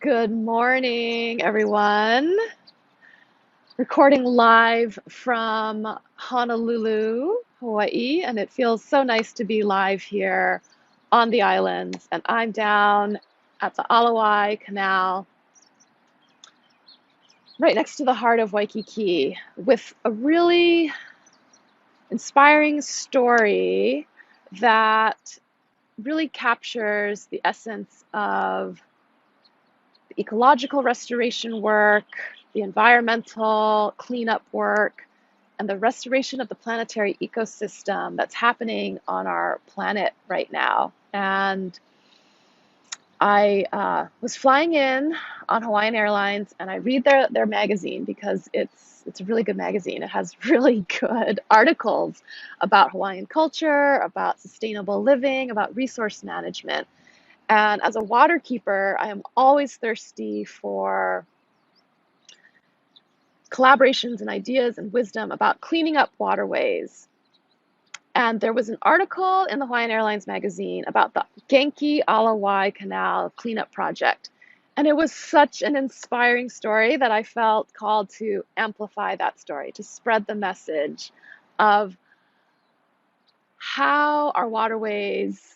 Good morning, everyone. Recording live from Honolulu, Hawaii, and it feels so nice to be live here on the islands. And I'm down at the Aloha Canal, right next to the heart of Waikiki, with a really inspiring story that really captures the essence of ecological restoration work, the environmental cleanup work, and the restoration of the planetary ecosystem that's happening on our planet right now. And I was flying in on Hawaiian Airlines, and I read their magazine because it's a really good magazine. It has really good articles about Hawaiian culture, about sustainable living, about resource management. And as a water keeper, I am always thirsty for collaborations and ideas and wisdom about cleaning up waterways. And there was an article in the Hawaiian Airlines magazine about the Genki Alawai Canal cleanup project. And it was such an inspiring story that I felt called to amplify that story, to spread the message of how our waterways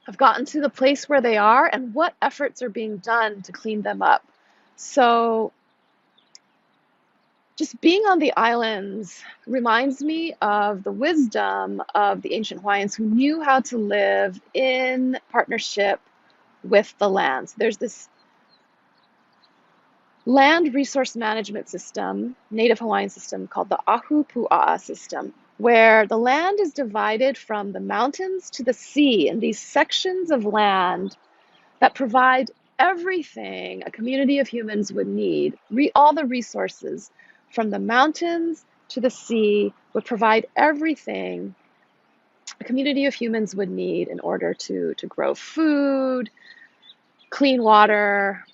have gotten to the place where they are and what efforts are being done to clean them up. So just being on the islands reminds me of the wisdom of the ancient Hawaiians who knew how to live in partnership with the land. So there's this land resource management system, native Hawaiian system, called the Ahu Pua'a system, where the land is divided from the mountains to the sea in these sections of land that provide everything a community of humans would need. All the resources from the mountains to the sea would provide everything a community of humans would need in order to grow food, clean water,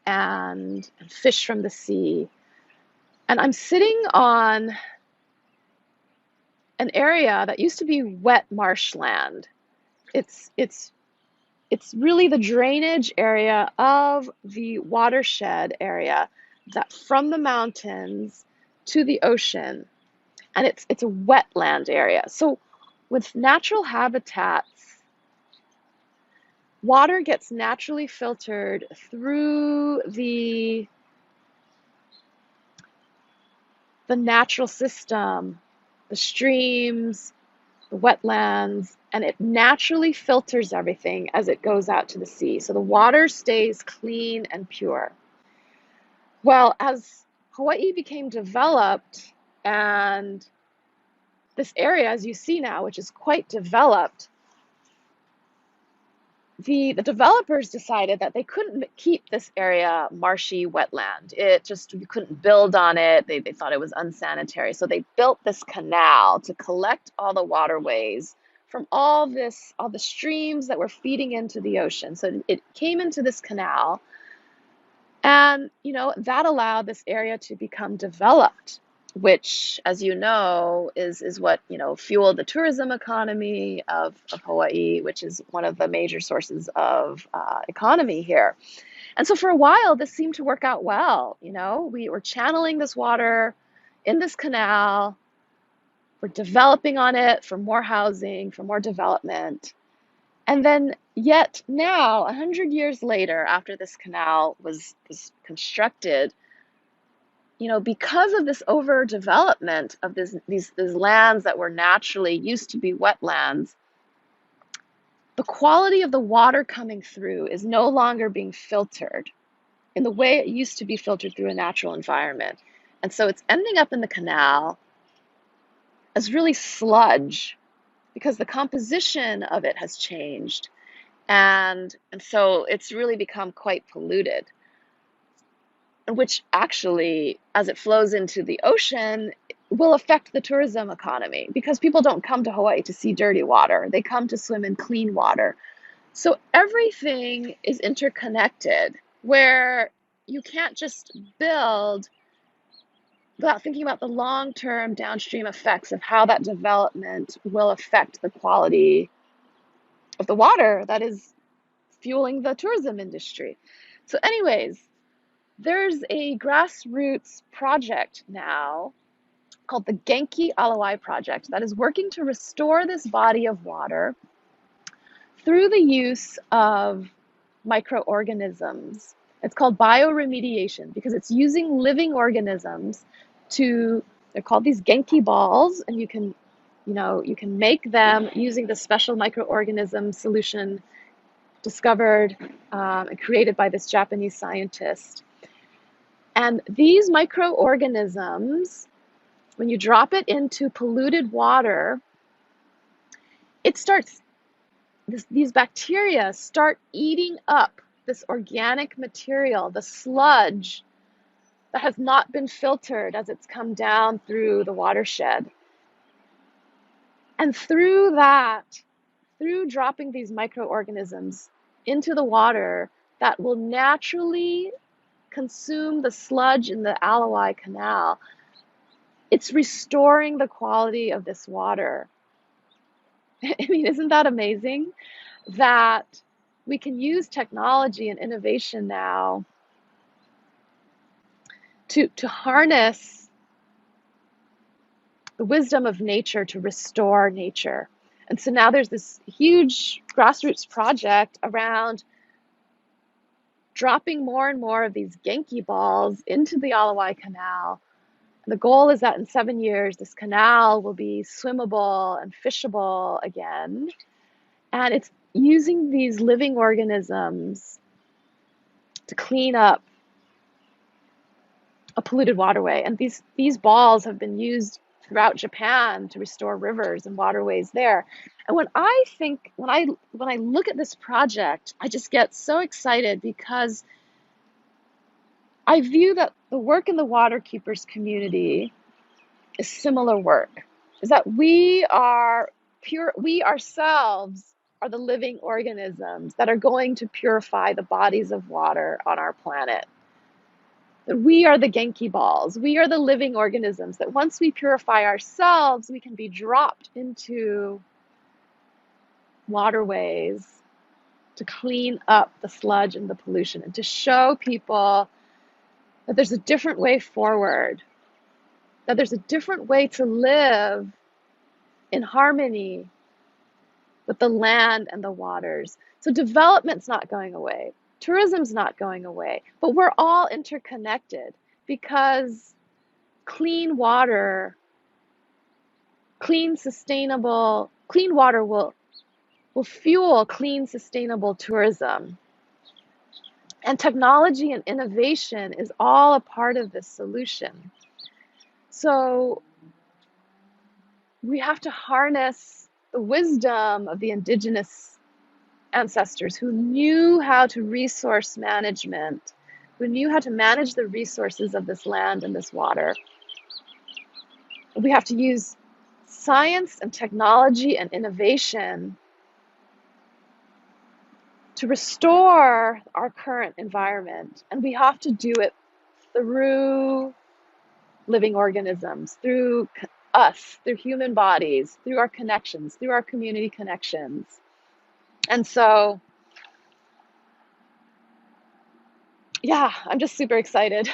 and fish from the sea. And I'm sitting on an area that used to be wet marshland. It's really the drainage area of the watershed area that from the mountains to the ocean, and it's a wetland area. So with natural habitats, water gets naturally filtered through the natural system, the streams, the wetlands, and it naturally filters everything as it goes out to the sea. So the water stays clean and pure. Well, as Hawaii became developed, and this area, as you see now, which is quite developed, the developers decided that they couldn't keep this area marshy wetland. You couldn't build on it. They thought it was unsanitary. So they built this canal to collect all the waterways from all the streams that were feeding into the ocean. So it came into this canal, and that allowed this area to become developed, which, as you know, is what fueled the tourism economy of Hawaii, which is one of the major sources of economy here. And so for a while, this seemed to work out well. We were channeling this water in this canal. We're developing on it for more housing, for more development. And then yet now, 100 years later, after this canal was constructed, because of this overdevelopment of these lands that were naturally used to be wetlands, the quality of the water coming through is no longer being filtered in the way it used to be filtered through a natural environment. And so it's ending up in the canal as really sludge because the composition of it has changed. And so it's really become quite polluted, which actually, as it flows into the ocean, will affect the tourism economy because people don't come to Hawaii to see dirty water. They come to swim in clean water. So everything is interconnected, where you can't just build without thinking about the long-term downstream effects of how that development will affect the quality of the water that is fueling the tourism industry. So anyways, there's a grassroots project now called the Genki Alawai Project that is working to restore this body of water through the use of microorganisms. It's called bioremediation because it's using living organisms they're called these Genki balls, and you can make them using the special microorganism solution discovered and created by this Japanese scientist. And these microorganisms, when you drop it into polluted water, these bacteria start eating up this organic material, the sludge that has not been filtered as it's come down through the watershed. And through dropping these microorganisms into the water that will naturally consume the sludge in the Alawai Canal, it's restoring the quality of this water. I mean, isn't that amazing? That we can use technology and innovation now to harness the wisdom of nature to restore nature. And so now there's this huge grassroots project around dropping more and more of these Genki balls into the Alawai Canal. And the goal is that in 7 years, this canal will be swimmable and fishable again. And it's using these living organisms to clean up a polluted waterway. And these balls have been used throughout Japan to restore rivers and waterways there. And when I look at this project, I just get so excited because I view that the work in the waterkeepers community is similar work. Is that we ourselves are the living organisms that are going to purify the bodies of water on our planet. That we are the Genki balls. We are the living organisms that once we purify ourselves, we can be dropped into waterways to clean up the sludge and the pollution and to show people that there's a different way forward, that there's a different way to live in harmony with the land and the waters. So development's not going away. Tourism's not going away, but we're all interconnected because clean water will fuel clean, sustainable tourism. And technology and innovation is all a part of this solution. So we have to harness the wisdom of the indigenous ancestors who knew how to resource management, who knew how to manage the resources of this land and this water. We have to use science and technology and innovation to restore our current environment. And we have to do it through living organisms, through us, through human bodies, through our connections, through our community connections. And so, yeah, I'm just super excited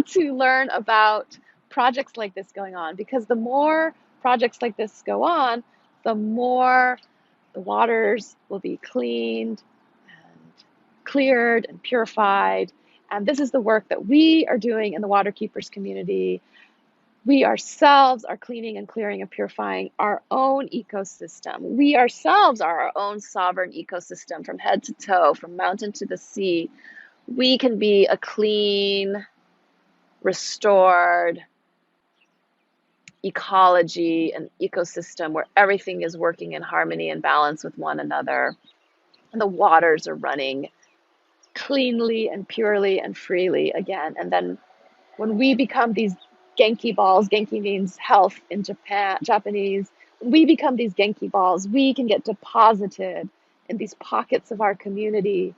to learn about projects like this going on, because the more projects like this go on, the more the waters will be cleaned and cleared and purified. And this is the work that we are doing in the Waterkeepers community. We ourselves are cleaning and clearing and purifying our own ecosystem. We ourselves are our own sovereign ecosystem from head to toe, from mountain to the sea. We can be a clean, restored ecology and ecosystem where everything is working in harmony and balance with one another. And the waters are running cleanly and purely and freely again. And then when we become these Genki balls, Genki means health in Japanese. When we become these Genki balls, we can get deposited in these pockets of our community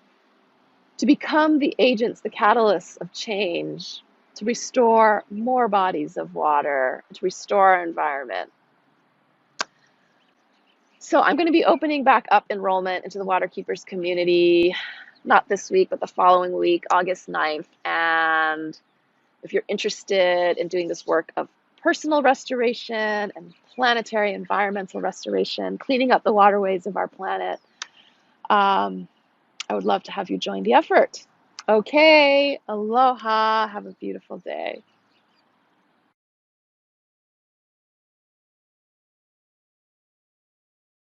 to become the agents, the catalysts of change, to restore more bodies of water, to restore our environment. So I'm going to be opening back up enrollment into the Waterkeepers community not this week, but the following week, August 9th. And if you're interested in doing this work of personal restoration and planetary environmental restoration, cleaning up the waterways of our planet, I would love to have you join the effort. Okay, aloha. Have a beautiful day.